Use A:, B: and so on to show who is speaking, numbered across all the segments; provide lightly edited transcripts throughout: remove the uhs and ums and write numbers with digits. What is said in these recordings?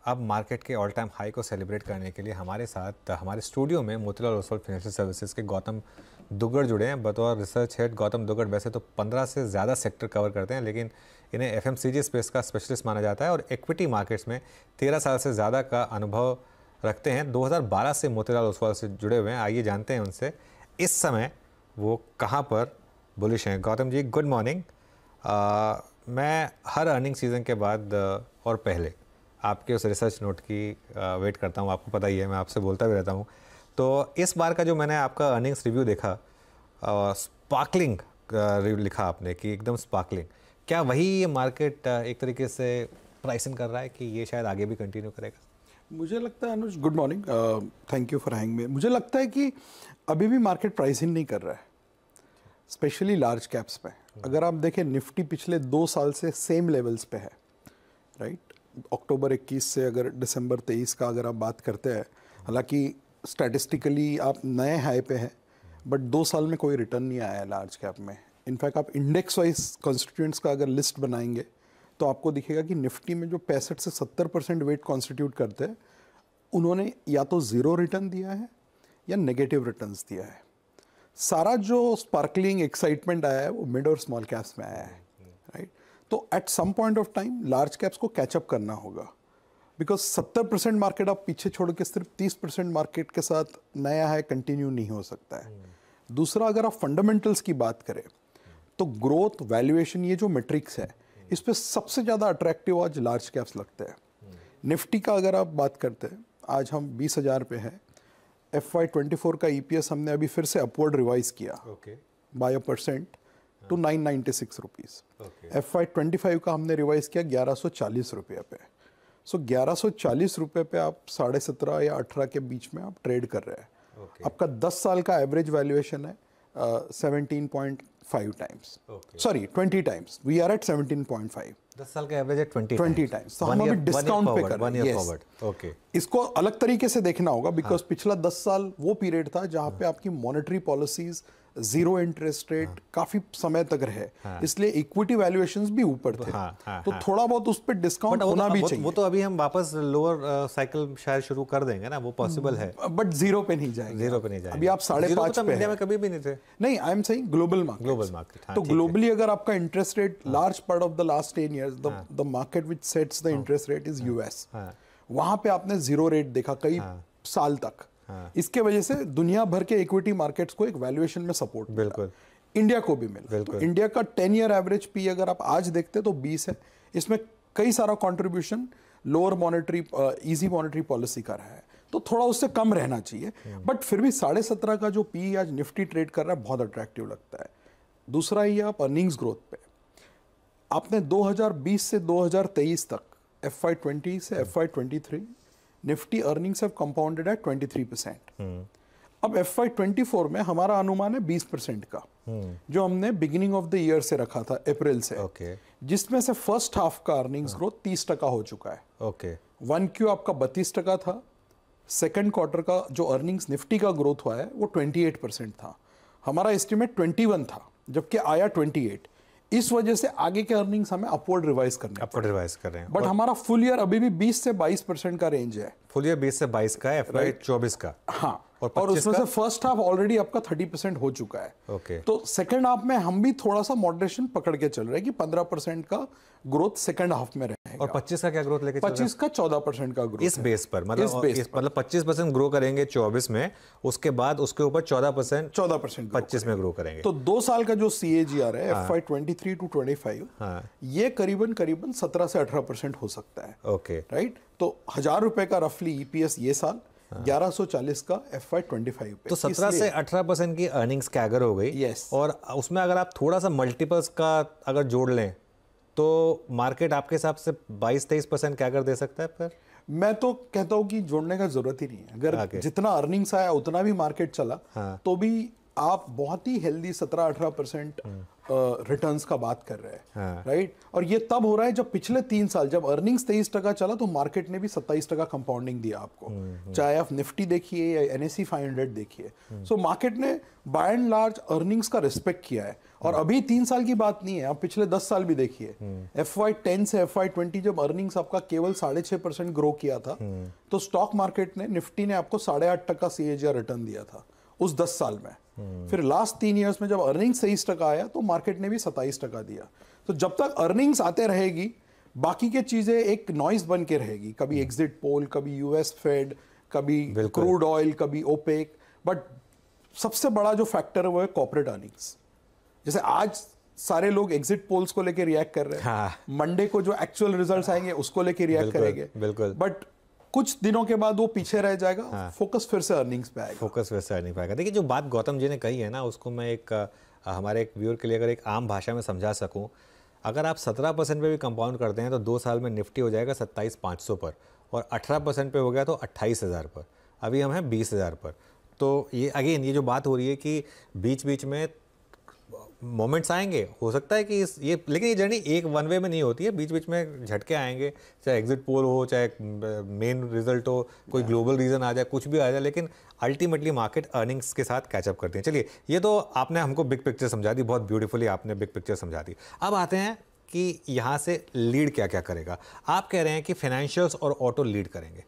A: अब मार्केट के all time high को सेलिब्रेट करने के लिए हमारे साथ हमारे स्टूडियो में मोतीलाल ओसवाल फाइनेंशियल सर्विसेज के गौतम दुग्गड़ जुड़े हैं। बतौर रिसर्च हेड गौतम दुग्गड़ वैसे तो 15 से ज़्यादा सेक्टर कवर करते हैं, लेकिन इन्हें एफएमसीजी स्पेस का स्पेशलिस्ट माना जाता है और इक्विटी मार्केट्स में 13 साल से ज़्यादा का अनुभव रखते हैं। 2012 से मोतीलाल ओसवाल से जुड़े हुए हैं। आइए जानते हैं उनसे इस समय वो कहाँ पर बुलिश हैं। Gautam ji, good morning. मैं हर अर्निंग सीज़न के बाद और पहले आपके उस रिसर्च नोट की वेट करता हूँ। आपको पता ही है, मैं आपसे बोलता भी रहता हूँ। तो इस बार का जो मैंने आपका अर्निंग्स रिव्यू देखा, स्पार्कलिंग लिखा आपने कि एकदम स्पार्कलिंग। क्या वही ये मार्केट एक तरीके से प्राइसिंग कर रहा है कि ये शायद आगे भी कंटिन्यू करेगा?
B: मुझे लगता है Anuj, good morning, thank you for having me. मुझे लगता है कि अभी भी मार्केट प्राइसिंग नहीं कर रहा है, स्पेशली लार्ज कैप्स पे। अगर आप देखें, निफ्टी पिछले 2 साल से सेम लेवल्स पे है, राइट। अक्टूबर 21 से अगर दिसंबर 23 का अगर आप बात करते हैं, हालांकि स्टैटिस्टिकली आप नए हाई पे हैं, बट 2 साल में कोई रिटर्न नहीं आया है लार्ज कैप में। इनफैक्ट आप इंडेक्स वाइज कॉन्स्टिट्यूएंट्स का अगर लिस्ट बनाएंगे तो आपको दिखेगा कि निफ्टी में जो 65 से 70% वेट कॉन्स्टिट्यूट करते हैं, उन्होंने या तो ज़ीरो रिटर्न दिया है या नेगेटिव रिटर्न्स दिया है। सारा जो स्पार्कलिंग एक्साइटमेंट आया है वो मिड और स्मॉल कैप्स में आया है, राइट। तो at some point of time large caps को कैचअप करना होगा, बिकॉज 70% मार्केट आप पीछे छोड़ के सिर्फ 30% मार्केट के साथ नया है कंटिन्यू नहीं हो सकता है। दूसरा, अगर आप फंडामेंटल्स की बात करें तो ग्रोथ, वैल्यूएशन, ये जो मैट्रिक्स है, इस पे सबसे ज़्यादा अट्रैक्टिव आज लार्ज कैप्स लगते हैं। निफ्टी का अगर आप बात करते हैं, आज हम 20,000 पे हैं। FY24 का EPS हमने अभी फिर से अपवर्ड रिवाइज किया बाय 1% टू 996 रुपीज़। FY25 का हमने रिवाइज किया 1140 रुपये पे। सो 1140 रुपये पे आप 17.5 या 18 के बीच में आप ट्रेड कर रहे हैं। आपका 10 साल का एवरेज वैल्यूएशन है 17.5 times, sorry 20 times. We are at 17.5।
A: 10 साल का एवरेज है 20
B: टाइम्स। तो हम अभी डिस्काउंट पे कर रहे हैं।
A: ओके,
B: इसको अलग तरीके से देखना होगा, बिकॉज पिछला 10 साल वो पीरियड था जहां पे आपकी monetary policies, zero interest rate काफी समय तक रहे, इसलिए इक्विटी वैल्यूएशंस भी ऊपर थे। तो थोड़ा बहुत उस पर डिस्काउंट होना भी चाहिए।
A: वो तो अभी हम वापस लोअर साइकिल शायद शुरू कर देंगे ना, वो पॉसिबल है,
B: बट जीरो पे नहीं जाएंगे।
A: जीरो पे नहीं जाएंगे।
B: अभी आप 5.5 पे
A: इंडिया में कभी भी नहीं थे।
B: नहीं, I am saying global market. तो ग्लोबली अगर आपका interest rate, large part of the last 10 years, the market which sets the interest rate is US। वहां पे आपने जीरो रेट देखा कई साल तक। इसके वजह से दुनिया भर के इक्विटी मार्केट्स को एक वैल्यूएशन में सपोर्ट मिला, इंडिया को भी मिला। तो इंडिया का 10 year एवरेज पी अगर आप आज देखते तो 20 है। इसमें कई सारा contribution lower monetary, easy monetary policy का रहा है, तो थोड़ा उससे कम रहना चाहिए। बट फिर भी 17.5 का जो पी आज निफ्टी ट्रेड कर रहा है बहुत अट्रैक्टिव लगता है। दूसरा ही आप अर्निंग्स ग्रोथ पे, आपने 2020 से 2023 तक, FY20 से FY23 Nifty earnings have compounded at 23%। अब FY24 में हमारा अनुमान है 20% का, जो हमने बिगिनिंग ऑफ द ईयर से रखा था, अप्रैल से, जिसमें से फर्स्ट हाफ का अर्निंग्स ग्रोथ 30% हो चुका है। 1Q आपका 32% था। सेकेंड क्वार्टर का जो अर्निंग्स निफ्टी का ग्रोथ हुआ है वो 28% था। हमारा एस्टिमेट 21 था, जबकि आया 28। इस वजह से आगे के अर्निंग्स हमें अपवर्ड रिवाइज कर रहे हैं। बट हमारा फुल ईयर अभी भी 20 से 22% का रेंज है।
A: फुल ईयर 20 से 22 का है, FY24 का।
B: हाँ, और उसमें से फर्स्ट हाफ ऑलरेडी आपका 30% हो चुका है। तो सेकंड हाफ में हम भी थोड़ा सा मॉडरेशन पकड़ के चल रहे हैं कि 15% का ग्रोथ सेकंड हाफ में रहेगा।
A: और 25 का क्या ग्रोथ लेके
B: 25 का 14% का ग्रोथ
A: इस बेस पर, मतलब 25% ग्रो करेंगे 24 में, उसके बाद उसके ऊपर 14% 25 में ग्रो करेंगे।
B: तो 2 साल का जो CAGR है FY23 to 25, ये करीबन 17 से 18% हो सकता है।
A: Okay,
B: right. तो 1000 रुपए का रफली EPS ये साल, 1140 का FY25 पे।
A: तो 17 से 18% की अर्निंग्स कैगर हो गई।
B: यस।
A: और उसमें अगर आप थोड़ा सा मल्टीपल्स का अगर जोड़ लें तो मार्केट आपके हिसाब से 22-23% कैगर दे सकता है। फिर
B: मैं तो कहता हूँ कि जोड़ने का जरूरत ही नहीं है। अगर जितना अर्निंग्स आया उतना भी मार्केट चला तो भी आप बहुत ही हेल्दी 17-18% रिटर्न्स का बात कर रहे हैं, राइट? और ये तब हो रहा है जब पिछले 3 साल जब अर्निंग्स 23% चला तो मार्केट ने भी 27% कंपाउंडिंग दिया आपको, चाहे आप निफ्टी देखिए या NSE 500 देखिए। सो मार्केट ने बाय एंड लार्ज अर्निंग्स का रिस्पेक्ट किया है। और अभी 3 साल की बात नहीं है, आप पिछले 10 साल भी देखिए, FY10 से FY20 जब अर्निंग्स आपका केवल 6.5% ग्रो किया था, तो स्टॉक मार्केट ने, निफ्टी ने आपको 8.5% CAGR रिटर्न दिया था उस 10 साल में। फिर लास्ट 3 इयर्स में जब अर्निंग्स 23% आया तो मार्केट ने भी 27% दिया। तो जब तक अर्निंग्स आते रहेगी, बाकी के चीजें एक नॉइज बन के रहेगी, कभी एग्जिट पोल, कभी US फेड, कभी क्रूड ऑयल, कभी ओपेक। बट सबसे बड़ा जो फैक्टर है वो है कॉर्पोरेट अर्निंग्स। जैसे आज सारे लोग एग्जिट पोल्स को लेकर रिएक्ट कर रहे हैं, मंडे को जो एक्चुअल रिजल्ट्स आएंगे उसको लेकर रिएक्ट करेंगे, बट कुछ दिनों के बाद वो पीछे रह जाएगा। फोकस फिर से अर्निंग्स पे आएगा।
A: फोकस फिर से अर्निंग पे आएगा। देखिए, जो बात गौतम जी ने कही है ना, उसको मैं एक हमारे एक व्यूअर के लिए अगर एक आम भाषा में समझा सकूं, अगर आप 17% पे भी कंपाउंड करते हैं तो 2 साल में निफ्टी हो जाएगा 27,500 पर, और 18% पे हो गया तो 28,000 पर। अभी हम हैं 20,000 पर। तो ये अगेन ये जो बात हो रही है कि बीच बीच में मोमेंट्स आएंगे, हो सकता है कि लेकिन ये जर्नी एक वन वे में नहीं होती है, बीच बीच में झटके आएंगे, चाहे एग्जिट पोल हो, चाहे मेन रिजल्ट हो, कोई ग्लोबल रीजन आ जाए, कुछ भी आ जाए, लेकिन अल्टीमेटली मार्केट अर्निंग्स के साथ कैचअप करती है। चलिए, ये तो आपने हमको बिग पिक्चर समझा दी, बहुत ब्यूटीफुली आपने बिग पिक्चर समझा दी। अब आते हैं कि यहाँ से लीड क्या क्या करेगा। आप कह रहे हैं कि फाइनेंशियल्स और ऑटो लीड करेंगे।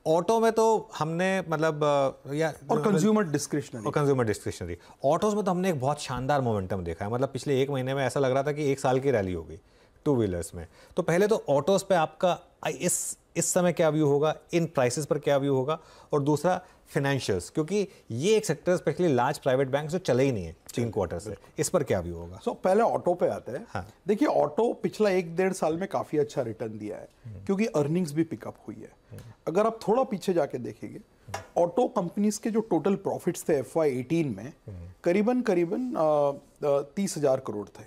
A: ऑटो में तो हमने मतलब
B: और कंज्यूमर डिस्क्रिशनरी
A: ऑटोज में तो हमने एक बहुत शानदार मोमेंटम देखा है। मतलब पिछले 1 महीने में ऐसा लग रहा था कि 1 साल की रैली होगी 2 व्हीलर्स में। तो पहले तो ऑटोज पे आपका इस समय क्या व्यू होगा, इन प्राइसेस पर क्या व्यू होगा, और दूसरा फाइनेंशियल्स, क्योंकि ये एक sector specially large private bank जो चले ही नहीं है 3 क्वार्टर से, इस पर क्या व्यू होगा?
B: पहले ऑटो पे आते हैं। हाँ। देखिए, ऑटो पिछला 1-1.5 साल में काफी अच्छा रिटर्न दिया है, क्योंकि अर्निंग्स भी पिकअप हुई है। अगर आप थोड़ा पीछे जाके देखेंगे, ऑटो कंपनीज के जो टोटल प्रॉफिट्स थे FY18 में करीबन 30,000 करोड़ थे,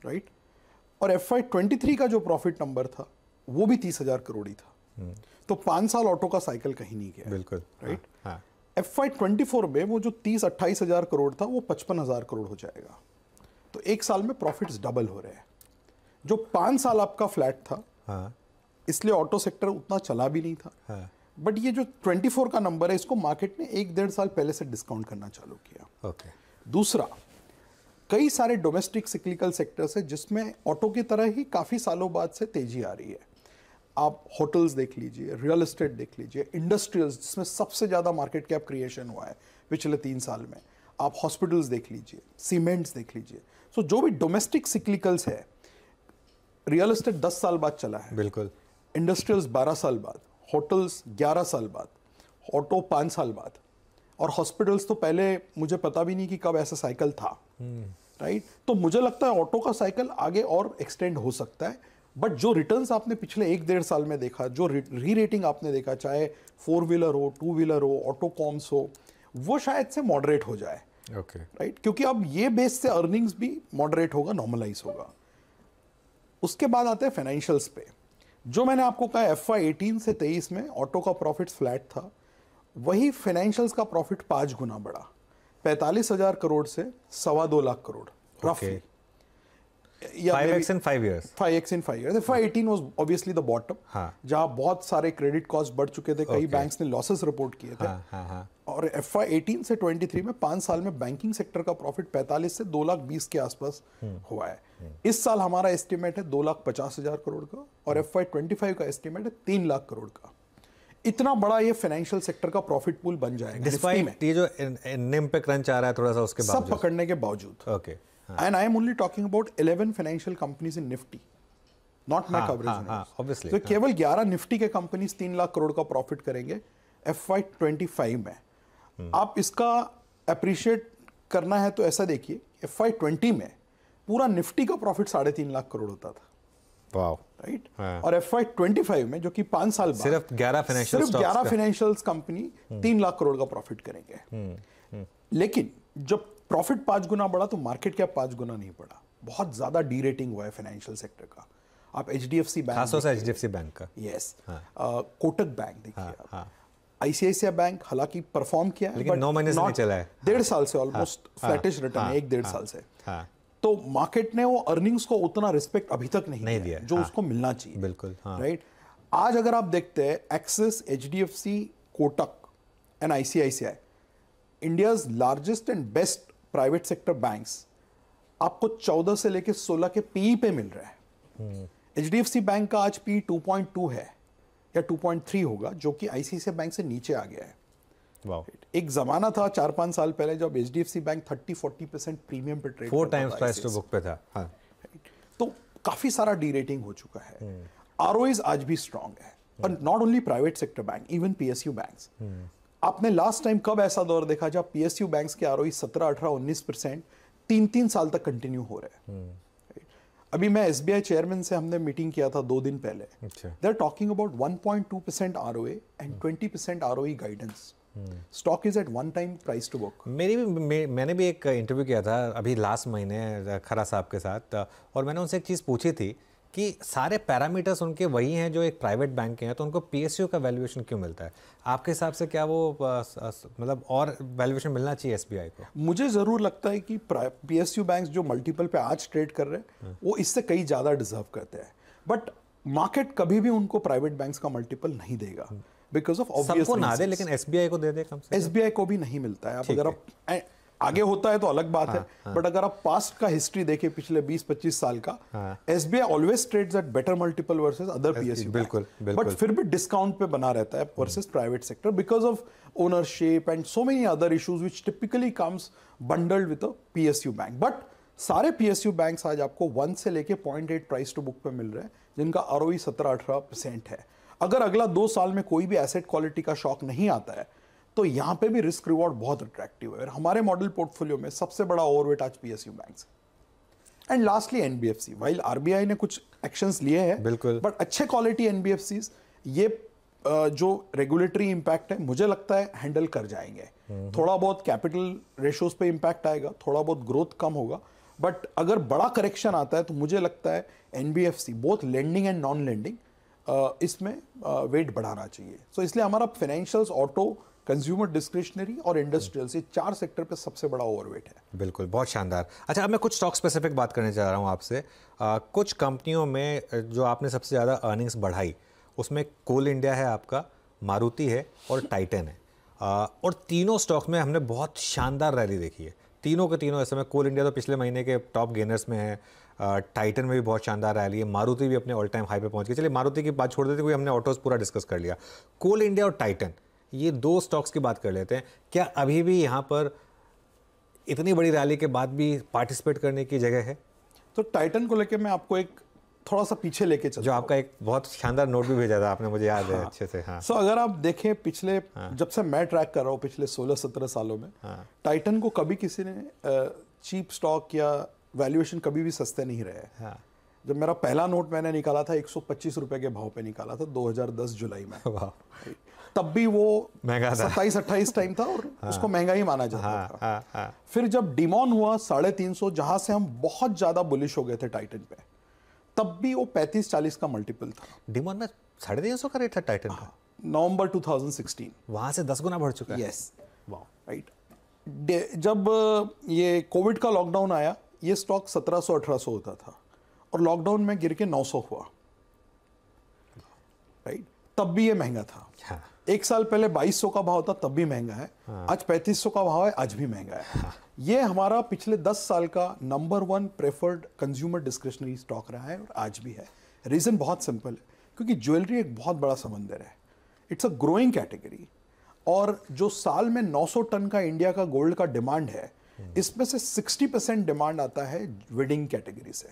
B: राइट? और FY23 का जो प्रॉफिट नंबर था वो भी 30,000 करोड़ ही था। तो 5 साल ऑटो का साइकिल कहीं नहीं गया।
A: बिल्कुल,
B: राइट? हाँ। FY24 में वो जो 30-28,000 करोड़ था वो 55,000 करोड़ हो जाएगा। तो 1 साल में प्रॉफिट्स डबल हो रहे हैं। जो 5 साल आपका फ्लैट था, हाँ, इसलिए ऑटो सेक्टर उतना चला भी नहीं था। हाँ। बट ये जो 24 का नंबर है, इसको मार्केट ने 1-1.5 साल पहले से डिस्काउंट करना चालू किया।
A: ओके।
B: दूसरा, कई सारे डोमेस्टिक सिक्लिकल सेक्टर्स है जिसमें ऑटो की तरह ही काफी सालों बाद से तेजी आ रही है। आप होटल्स देख लीजिए, रियल एस्टेट देख लीजिए, इंडस्ट्रियल्स जिसमें सबसे ज़्यादा मार्केट कैप क्रिएशन हुआ है पिछले 3 साल में, आप हॉस्पिटल्स देख लीजिए, सीमेंट्स देख लीजिए। सो जो भी डोमेस्टिक सिक्लिकल्स है, रियल एस्टेट 10 साल बाद चला है,
A: बिल्कुल,
B: इंडस्ट्रियल्स 12 साल बाद, होटल्स 11 साल बाद, ऑटो 5 साल बाद, और हॉस्पिटल्स तो पहले मुझे पता भी नहीं कि कब ऐसा साइकिल था, राइट? तो मुझे लगता है ऑटो का साइकिल आगे और एक्सटेंड हो सकता है। बट जो रिटर्न्स आपने पिछले 1-1.5 साल में देखा, जो री रेटिंग आपने देखा, चाहे 4 व्हीलर हो, 2 व्हीलर हो, ऑटो कॉम्स हो, वो शायद से मॉडरेट हो जाए।
A: Okay,
B: right? क्योंकि अब ये बेस से अर्निंग्स भी मॉडरेट होगा, नॉर्मलाइज होगा। उसके बाद आते हैं फाइनेंशियल्स पे। जो मैंने आपको कहा FY18 से 23 में ऑटो का प्रॉफिट फ्लैट था, वही फाइनेंशियल्स का प्रॉफिट 5 गुना बढ़ा, 45,000 करोड़ से 2.25 लाख करोड़, रफली।
A: 5x in 5 years.
B: 5x in 5 years. FY18 was obviously the bottom, जहां बहुत सारे क्रेडिट कॉस्ट बढ़ चुके थे, कई बैंक्स ने लॉसेस रिपोर्ट किए थे। और FY18 से 23 में 5 साल में बैंकिंग सेक्टर का प्रॉफिट 45 से 2,20,000 के आसपास हुआ है। इस साल हमारा एस्टिमेट है 2,50,000 करोड़ का, और FY25 का एस्टिमेट है 3 लाख करोड़ का। इतना बड़ा ये फाइनेंशियल सेक्टर का प्रॉफिट पूल बन जाएगा,
A: डिस्पाइट ये जो निम पे क्रंच आ रहा है थोड़ा सा, उसके
B: बावजूद, सब पकड़ने के बावजूद।
A: Okay.
B: And I am only talking about 11 financial companies in Nifty, not my coverage.
A: Obviously.
B: तो केवल 11 निफ्टी के कंपनीज 3 लाख करोड़ का प्रॉफिट करेंगे FY25 में। आप इसका अप्रिशिएट करना है तो ऐसा देखिए, FY20 में पूरा निफ्टी का प्रॉफिट 3.5 लाख करोड़ होता था।
A: Wow,
B: right? और FY25 में, जो कि 5 साल बाद,
A: सिर्फ 11
B: फाइनेंशियल्स कंपनी 3 लाख करोड़ का प्रॉफिट करेंगे। लेकिन जब प्रॉफिट 5 गुना बढ़ा तो मार्केट कैप 5 गुना नहीं बढ़ा। बहुत ज्यादा डी रेटिंग हुआ है फाइनेंशियल सेक्टर का। आप HDFC बैंक,
A: खासतौर से HDFC बैंक का,
B: यस, कोटक बैंक देखिए, आईसीआईसीआई बैंक हालांकि परफॉर्म किया है,
A: लेकिन 9 महीने से नहीं चला है।
B: 1.5 साल से ऑलमोस्ट फ्लैटिश रिटर्न है, 1-1.5 साल से। तो मार्केट ने वो अर्निंग्स को उतना रिस्पेक्ट अभी तक नहीं दिया जो उसको मिलना चाहिए।
A: बिल्कुल,
B: राइट। आज अगर आप देखते हैं axis, HDFC, Kotak and ICICI, India's largest and best private sector banks, आपको 14 से लेके 16 के पीई पे मिल रहा है। एचडीएफसी बैंक का आज पी 2.2 है या 2.3 होगा, जो कि आईसीआईसीआई बैंक से नीचे आ गया है।
A: वाओ।
B: एक जमाना था 4-5 साल पहले जब एचडीएफसी बैंक 30-40% प्रीमियम पे trade
A: 4 times price to book पे था। हाँ।
B: तो काफी सारा डी रेटिंग हो चुका है। आरओईज आज भी स्ट्रांग है, और not only private sector bank, even PSU banks. आपने लास्ट टाइम कब ऐसा दौर देखा जब पीएसयू बैंक्स के आरओई 17, 18, 19% 3-3 साल तक कंटिन्यू हो रहे हैं। अभी मैं एसबीआई चेयरमैन से हमने मीटिंग किया था 2 दिन पहले। They are talking about 1.2% ROA and 20% ROE guidance. Stock is at 1 time price to book.
A: मैंने भी एक इंटरव्यू किया था अभी लास्ट महीने खरा साहब के साथ, और मैंने उनसे एक चीज़ पूछी थी कि सारे पैरामीटर्स उनके वही हैं जो एक प्राइवेट बैंक के हैं, तो उनको पीएसयू का वैल्यूएशन क्यों मिलता है? आपके हिसाब से क्या वो मतलब और वैल्यूएशन मिलना चाहिए एसबीआई को?
B: मुझे ज़रूर लगता है कि पीएसयू बैंक्स जो मल्टीपल पे आज ट्रेड कर रहे हैं वो इससे कई ज़्यादा डिजर्व करते हैं, बट मार्केट कभी भी उनको प्राइवेट बैंक्स का मल्टीपल नहीं देगा बिकॉज ऑफ ऑब्वियस।
A: सबको ना दे, लेकिन एसबीआई को दे दे कम से।
B: एसबीआई को भी नहीं मिलता है। आप अगर आप आगे होता है तो अलग बात है, बट अगर आप पास्ट का हिस्ट्री देखें पिछले 20-25 साल का, SBI always trades at better multiple versus other PSU.
A: बिल्कुल,
B: बट फिर भी डिस्काउंट पे बना रहता है versus private sector because of ownership and so many other issues which typically comes bundled with a PSU bank. But सारे PSU banks आज आपको 1 से लेके 0.8 प्राइस टू बुक पे मिल रहे हैं, जिनका आरओई 17-18% है। अगर अगला 2 साल में कोई भी एसेट क्वालिटी का शॉक नहीं आता है तो यहाँ पे भी रिस्क रिवॉर्ड बहुत अट्रैक्टिव है। हमारे मॉडल पोर्टफोलियो में सबसे बड़ा ओवरवेट आज PSU banks and lastly NBFC. While RBI ने कुछ एक्शंस लिए हैं,
A: बिल्कुल,
B: बट अच्छे क्वालिटी एनबीएफसीज ये जो रेगुलेटरी इंपैक्ट है मुझे लगता है हैंडल कर जाएंगे। थोड़ा बहुत कैपिटल रेशियोज पे इंपैक्ट आएगा, थोड़ा बहुत ग्रोथ कम होगा, बट अगर बड़ा करेक्शन आता है तो मुझे लगता है NBFC both lending and non lending इसमें वेट बढ़ाना चाहिए। सो इसलिए हमारा फाइनेंशियल्स, ऑटो, कंज्यूमर डिस्क्रिशनरी और इंडस्ट्रियल, ये 4 सेक्टर पे सबसे बड़ा ओवरवेट है।
A: बिल्कुल, बहुत शानदार। अच्छा, अब मैं कुछ स्टॉक स्पेसिफिक बात करने जा रहा हूँ आपसे। कुछ कंपनियों में जो आपने सबसे ज़्यादा अर्निंग्स बढ़ाई, उसमें कोल इंडिया है आपका, मारुति है और टाइटन है। और तीनों स्टॉक में हमने बहुत शानदार रैली देखी है, तीनों के तीनों। ऐसे में कोल इंडिया तो पिछले महीने के टॉप गेनर्स में है, टाइटन में भी बहुत शानदार रैली है, मारुति भी अपने ऑल टाइम हाई पे पहुंच गई। चलिए मारुति की बात छोड़ देते, कोई हमने ऑटोज पूरा डिस्कस कर लिया। कोल इंडिया और टाइटन, ये 2 स्टॉक्स की बात कर लेते हैं। क्या अभी भी यहाँ पर इतनी बड़ी रैली के बाद भी पार्टिसिपेट करने की जगह है?
B: तो टाइटन को लेकर मैं आपको एक थोड़ा सा पीछे लेके चलता हूं।
A: जो आपका एक बहुत शानदार नोट भी भेजा था आपने, मुझे याद है अच्छे से। हाँ।
B: सो अगर आप देखें पिछले जब से मैं ट्रैक कर रहा हूँ पिछले 16-17 सालों में, टाइटन को कभी किसी ने चीप स्टॉक या वैल्यूएशन कभी भी सस्ते नहीं रहे। जब मेरा पहला नोट मैंने निकाला था 125 रुपए के भाव पे निकाला था 2010 जुलाई में। तब भी वो महंगा था, 27-28 टाइम था और उसको महंगा ही माना जाता था। फिर जब डिमॉन हुआ 350, जहां से हम बहुत ज्यादा बुलिश हो गए थे टाइटन पे, तब भी वो 35-40 का मल्टीपल था।
A: डिमॉन में 350 का रेट था टाइटन का,
B: नवंबर 2016।
A: वहां से 10 गुना बढ़ चुका है।
B: Yes, right. जब ये कोविड का लॉकडाउन आया, ये स्टॉक 1700-1800 होता था और लॉकडाउन में गिर के 900 हुआ, राइट। तब भी ये महंगा था।
A: हाँ।
B: 1 साल पहले 2200 का भाव था, तब भी महंगा है। हाँ। आज 3500 का भाव है, आज भी महंगा है। हाँ। ये हमारा पिछले 10 साल का number 1 preferred consumer discretionary stock रहा है और आज भी है। रीजन बहुत सिंपल है, क्योंकि ज्वेलरी एक बहुत बड़ा समंदर है। इट्स अ ग्रोइंग कैटेगरी, और जो साल में 900 टन का इंडिया का गोल्ड का डिमांड है, इसमें से 60% डिमांड आता है वेडिंग कैटेगरी से।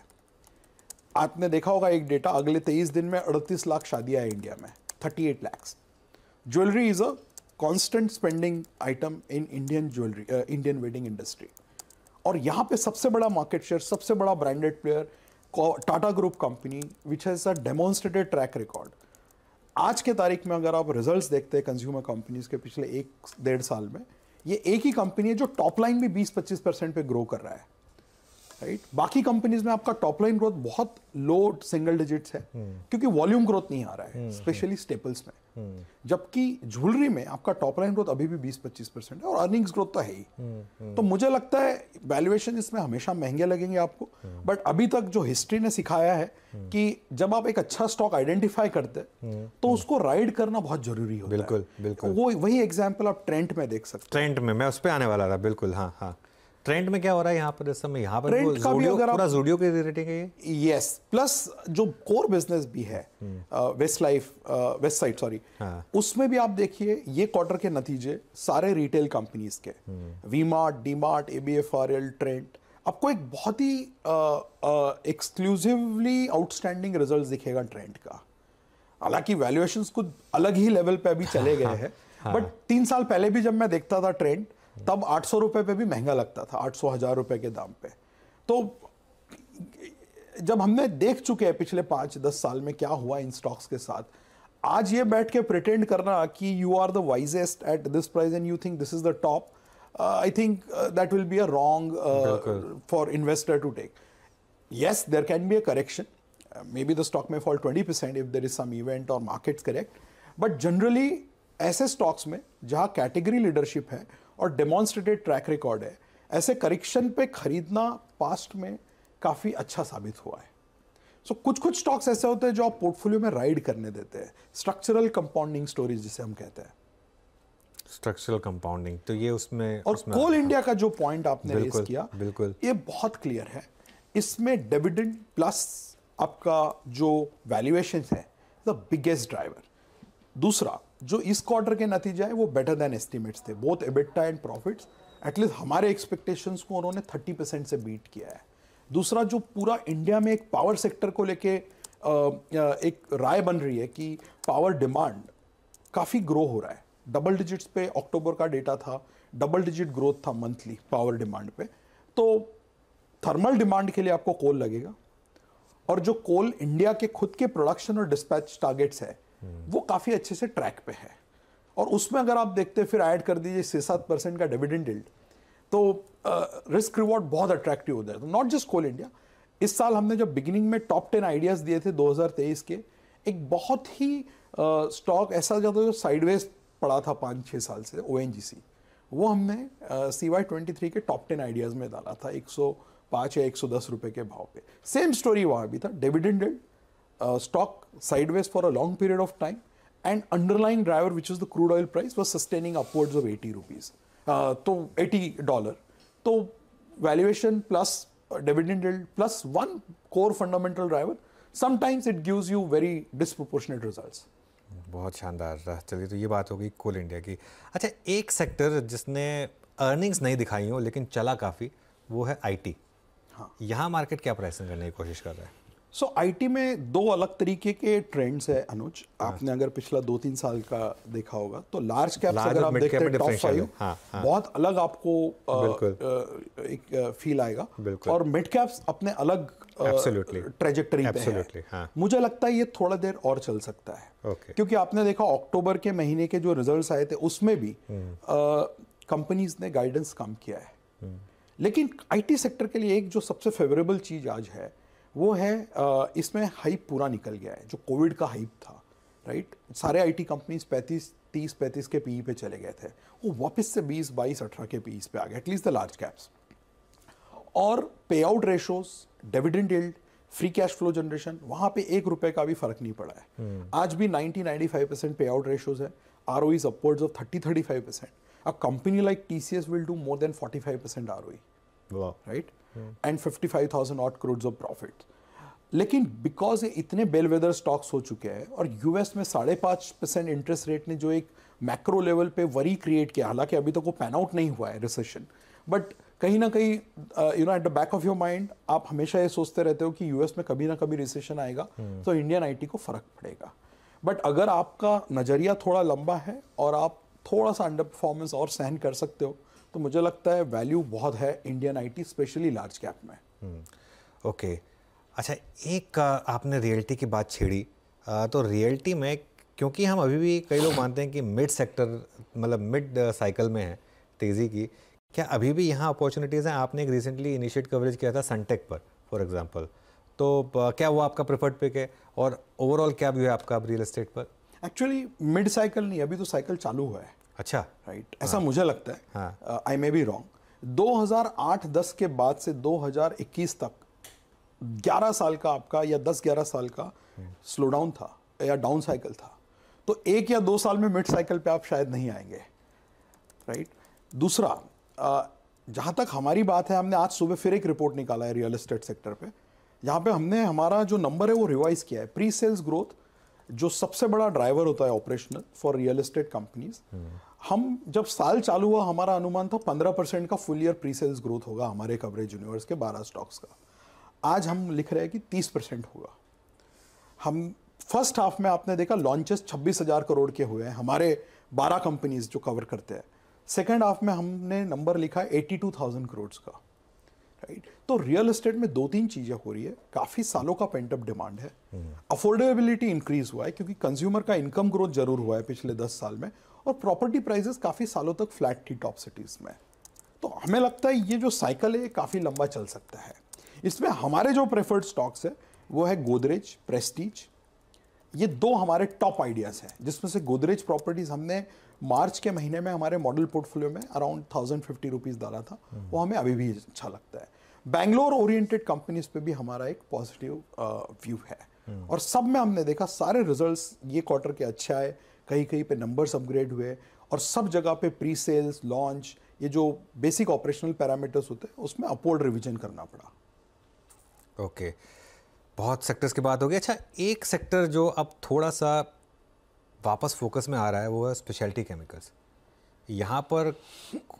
B: आपने देखा होगा एक डेटा, अगले 23 दिन में 38 लाख शादियां हैं इंडिया में, 38 lakhs। Jewellery is a constant spending item in Indian jewellery, Indian wedding industry. और यहाँ पे सबसे बड़ा मार्केट शेयर, सबसे बड़ा branded player Tata group company, which has a demonstrated track record. आज के तारीख में अगर आप रिजल्ट्स देखते हैं कंज्यूमर कंपनीज के पिछले 1-1.5 साल में, ये एक ही कंपनी है जो टॉप लाइन भी 20-25% पे ग्रो कर रहा है। राइट। बाकी कंपनीज में आपका टॉप लाइन ग्रोथ बहुत लो सिंगल डिजिट्स है, क्योंकि वॉल्यूम ग्रोथ नहीं आ रहा है स्पेशली स्टेपल्स में। जबकि ज्वेलरी में आपका टॉप लाइन ग्रोथ अभी भी 20-25% है और अर्निंग्स ग्रोथ तो है ही। तो मुझे लगता है वैल्यूएशन इसमें हमेशा महंगे लगेंगे आपको, बट अभी तक जो हिस्ट्री ने सिखाया है कि जब आप एक अच्छा स्टॉक आइडेंटिफाई करते हैं तो उसको राइड करना बहुत जरूरी होता है।
A: बिल्कुल बिल्कुल।
B: वो वही एग्जांपल आप ट्रेंड में देख सकते हैं।
A: ट्रेंड में मैं उस पर आने वाला था, बिल्कुल। हाँ हाँ, ट्रेंड में क्या हो रहा है यहाँ पर इस समय? यहाँ पर
B: ट्रेंड
A: वो
B: का भी
A: ज़ोडियो,
B: अगर आप
A: पूरा ज़ोडियो की रेटिंग है ये।
B: यस, प्लस जो कोर बिजनेस भी है वेस्ट साइड सॉरी, उसमें भी आप देखिए ये क्वार्टर के नतीजे सारे रिटेल कंपनीज के, वी-मार्ट, डी-मार्ट, एबीएफआरएल, ट्रेंड, आपको एक बहुत ही एक्सक्लूसिवली आउटस्टैंडिंग रिजल्ट्स दिखेगा ट्रेंड का। हालांकि वैल्यूएशंस कुछ अलग ही लेवल पे अभी चले गए हैं, बट 3 साल पहले भी जब मैं देखता था ट्रेंड, तब 800 रुपए पे भी महंगा लगता था, 800-1000 रुपए के दाम पे। तो जब हमने देख चुके हैं पिछले 5-10 साल में क्या हुआ इन स्टॉक्स के साथ, आज ये बैठ के प्रिटेंड करना कि you are the wisest at this price and you think this is the top, I think that will be a wrong for investor to take. Yes, there can be a correction. Maybe the stock may fall 20% if there is some event or markets correct. But generally, ऐसे stocks में जहाँ category leadership है और demonstrated track record है, ऐसे correction पे खरीदना past में काफ़ी अच्छा साबित हुआ है। सो कुछ स्टॉक्स ऐसे होते हैं जो आप पोर्टफोलियो में राइड करने देते हैं, स्ट्रक्चरल कंपाउंडिंग स्टोरीज जिसे हम कहते हैं।
A: स्ट्रक्चरल कंपाउंडिंग, तो ये उसमें
B: और कोल इंडिया का जो पॉइंट आपने रेज किया,
A: बिल्कुल
B: ये बहुत क्लियर है। इसमें डिविडेंड प्लस आपका जो वैल्यूएशन है द बिगेस्ट ड्राइवर। दूसरा, जो इस क्वार्टर के नतीजे हैं वो बेटर देन एस्टिमेट्स थे, both EBITDA and profits. At least हमारे एक्सपेक्टेशंस को उन्होंने 30% से बीट किया है। दूसरा, जो पूरा इंडिया में एक पावर सेक्टर को लेके एक राय बन रही है कि पावर डिमांड काफ़ी ग्रो हो रहा है। डबल डिजिट्स पे अक्टूबर का डेटा था, डबल डिजिट ग्रोथ था मंथली पावर डिमांड पे। तो थर्मल डिमांड के लिए आपको कोल लगेगा, और जो कोल इंडिया के खुद के प्रोडक्शन और डिस्पैच टारगेट्स है वो काफ़ी अच्छे से ट्रैक पे है। और उसमें अगर आप देखते हैं, फिर ऐड कर दीजिए 6-7% का डिविडेंड यील्ड, तो रिस्क रिवॉर्ड बहुत अट्रैक्टिव हो जाता है। नॉट जस्ट कोल इंडिया, इस साल हमने जब बिगिनिंग में टॉप 10 आइडियाज दिए थे 2023 के, एक बहुत ही स्टॉक ऐसा जो साइडवेज पड़ा था 5-6 साल से, ONGC, वो हमने CY23 के टॉप 10 आइडियाज में डाला था 105 या 110 रुपए के भाव पे। सेम स्टोरी वहाँ भी था, dividend yield, stock sideways for a long period of time, and underlying driver, which is the crude oil price, was sustaining upwards of 80 rupees, तो $80। तो valuation plus dividend yield plus one core fundamental driver, sometimes it gives you very disproportionate results.
A: बहुत शानदार। चलिए, तो ये बात हो गई कोल इंडिया की। अच्छा, एक सेक्टर जिसने अर्निंग्स नहीं दिखाई हो लेकिन चला काफ़ी, वो है IT।
B: हाँ,
A: यहाँ मार्केट क्या प्राइसिंग करने की कोशिश कर रहा है?
B: सो IT में 2 अलग तरीके के ट्रेंड्स है अनुज। आपने अगर पिछला 2-3 साल का देखा होगा तो लार्ज कैप्स अगर आप देखते हैं टॉप 5, बहुत अलग आपको एक फील आएगा, और मिड कैप्स अपने अलग ट्रेजेक्टरी पे है। मुझे लगता है ये थोड़ा देर और चल सकता है, क्योंकि आपने देखा अक्टूबर के महीने के जो रिजल्ट्स आए थे उसमें भी कंपनीज ने गाइडेंस कम किया है। लेकिन IT सेक्टर के लिए एक जो सबसे फेवरेबल चीज आज है वो है इसमें हाइप पूरा निकल गया है, जो कोविड का हाइप था, राइट। सारे IT कंपनीज 30-35 के PE पे चले गए थे, वो वापस से 20-22-18 के PE पे आ गए, एटलीस्ट द लार्ज कैप्स। और पे out ratios, dividend yield, free cash flow generation, वहाँ पे 1 रुपए का भी फर्क नहीं पड़ा है। आज भी 90-95% पे आउट रेशोज है, ROEs upwards of 30-35%। A company like TCS will do more than 45% ROE, right? And 55,000 odd crores of profit। लेकिन बिकॉज ये इतने बेलवेदर स्टॉक्स हो चुके हैं, और US में 5.5% इंटरेस्ट रेट ने जो एक मैक्रो लेवल पे वरी क्रिएट किया, हालांकि अभी तक वो पैन आउट नहीं हुआ है रिसेशन, बट कहीं ना कहीं at the back of your mind आप हमेशा ये सोचते रहते हो कि US में कभी ना कभी रिसेशन आएगा तो इंडियन IT को फर्क पड़ेगा। बट अगर आपका नज़रिया थोड़ा लंबा है और आप थोड़ा सा अंडर परफॉर्मेंस और सहन कर सकते हो, तो मुझे लगता है वैल्यू बहुत है Indian IT, specially large cap में।
A: ओके, अच्छा, एक आपने रियल्टी की बात छेड़ी, तो रियल्टी में क्योंकि हम अभी भी कई लोग मानते हैं कि मिड सेक्टर, मतलब मिड साइकिल में है तेज़ी की, क्या अभी भी यहाँ अपॉर्चुनिटीज़ हैं? आपने एक रिसेंटली इनिशिएट कवरेज किया था सनटेक पर फॉर एग्जांपल, तो क्या वो आपका प्रेफर्ड पिक है और ओवरऑल क्या व्यू है आपका अब रियल एस्टेट पर?
B: एक्चुअली मिड साइकिल नहीं, अभी तो साइकिल चालू हुआ है।
A: अच्छा,
B: राइट, ऐसा मुझे लगता है।
A: हाँ।
B: आई मे बी रॉन्ग। 2008-10 के बाद से 2021 तक 11 साल का आपका या 10-11 साल का स्लो डाउन था या डाउन साइकिल था। तो 1 या 2 साल में मिड साइकिल पे आप शायद नहीं आएंगे। राइट। दूसरा, जहाँ तक हमारी बात है, हमने आज सुबह फिर एक रिपोर्ट निकाला है रियल एस्टेट सेक्टर पे, जहाँ पे हमने हमारा जो नंबर है वो रिवाइज किया है। प्री सेल्स ग्रोथ जो सबसे बड़ा ड्राइवर होता है operational for real estate companies, हम जब साल चालू हुआ हमारा अनुमान था 15% का full year pre sales growth होगा हमारे कवरेज यूनिवर्स के 12 स्टॉक्स का। आज हम लिख रहे हैं कि 30% होगा। हम फर्स्ट हाफ में आपने देखा लॉन्चेस 26,000 करोड़ के हुए हैं हमारे 12 कंपनीज जो कवर करते हैं। सेकेंड हाफ में हमने नंबर लिखा है 82,000 करोड़ का। राइट। तो रियल एस्टेट में 2-3 चीजें हो रही है। काफी सालों का पेंट अप डिमांड है, अफोर्डेबिलिटी इंक्रीज हुआ है क्योंकि कंज्यूमर का इनकम ग्रोथ जरूर हुआ है पिछले 10 साल में, और प्रॉपर्टी प्राइसेस काफी सालों तक फ्लैट थी टॉप सिटीज में। तो हमें लगता है ये जो साइकिल है काफी लंबा चल सकता है। इसमें हमारे जो प्रेफर्ड स्टॉक्स है वो है गोदरेज, प्रेस्टीज। ये 2 हमारे टॉप आइडियाज हैं, जिसमें से गोदरेज प्रॉपर्टीज हमने मार्च के महीने में हमारे मॉडल पोर्टफोलियो में अराउंड 1050 रुपीज डाला था, वो हमें अभी भी अच्छा लगता है। बैंगलोर ओरिएंटेड कंपनीज पे भी हमारा एक पॉजिटिव व्यू है, और सब में हमने देखा सारे रिजल्ट्स ये क्वार्टर के अच्छे आए, कहीं कहीं पे नंबर्स अपग्रेड हुए, और सब जगह पे प्री सेल्स, लॉन्च, ये जो बेसिक ऑपरेशनल पैरामीटर्स होते हैं उसमें अपवर्ड रिवीजन करना पड़ा।
A: ओके, बहुत सेक्टर्स की बात होगी। अच्छा, एक सेक्टर जो अब थोड़ा सा वापस फोकस में आ रहा है वो है स्पेशलिटी केमिकल्स। यहाँ पर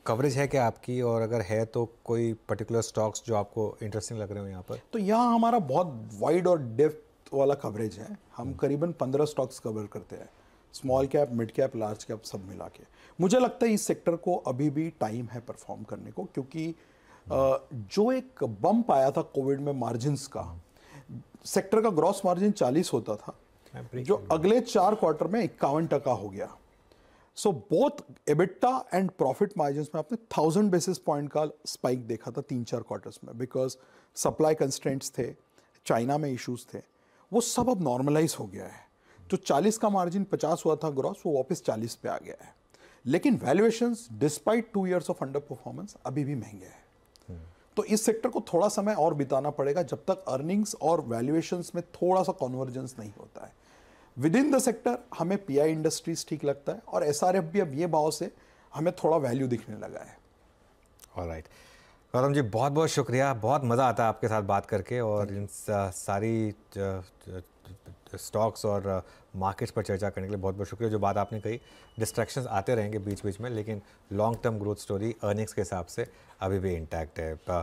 A: कवरेज है क्या आपकी, और अगर है तो कोई पर्टिकुलर स्टॉक्स जो आपको इंटरेस्टिंग लग रहे हो यहाँ पर?
B: तो यहाँ हमारा बहुत वाइड और डेप्थ वाला कवरेज है। हम करीबन 15 स्टॉक्स कवर करते हैं, small cap, mid cap, large cap सब मिला के। मुझे लगता है इस सेक्टर को अभी भी टाइम है परफॉर्म करने को, क्योंकि जो एक बम्प आया था कोविड में मार्जिन्स का, सेक्टर का ग्रॉस मार्जिन 40 होता था, जो अगले 4 क्वार्टर में 51% हो गया। So both EBITDA and profit margins में आपने 1000 बेसिस पॉइंट का स्पाइक देखा था 3-4 क्वार्टर्स में, बिकॉज सप्लाई कंस्ट्रेंट्स थे, चाइना में इश्यूज थे, वो सब अब नॉर्मलाइज हो गया है। जो 40 का मार्जिन 50 हुआ था ग्रॉस, वो वापस 40 पे आ गया है। लेकिन valuations despite 2 years of under performance अभी भी महंगे हैं। तो इस सेक्टर को थोड़ा समय और बिताना पड़ेगा जब तक अर्निंग्स और वैल्यूएशंस में थोड़ा सा कन्वर्जेंस नहीं होता है। विद इन द सेक्टर हमें पीआई इंडस्ट्रीज ठीक लगता है, और एसआरएफ भी अब ये भाव से हमें थोड़ा वैल्यू दिखने लगा है।
A: ऑलराइट, गौतम जी बहुत बहुत शुक्रिया, बहुत मज़ा आता है आपके साथ बात करके, और इन सारी स्टॉक्स और मार्केट्स पर चर्चा करने के लिए बहुत बहुत शुक्रिया। जो बात आपने कही, डिस्ट्रैक्शंस आते रहेंगे बीच बीच में, लेकिन long term growth story earnings के हिसाब से अभी भी इंटैक्ट है।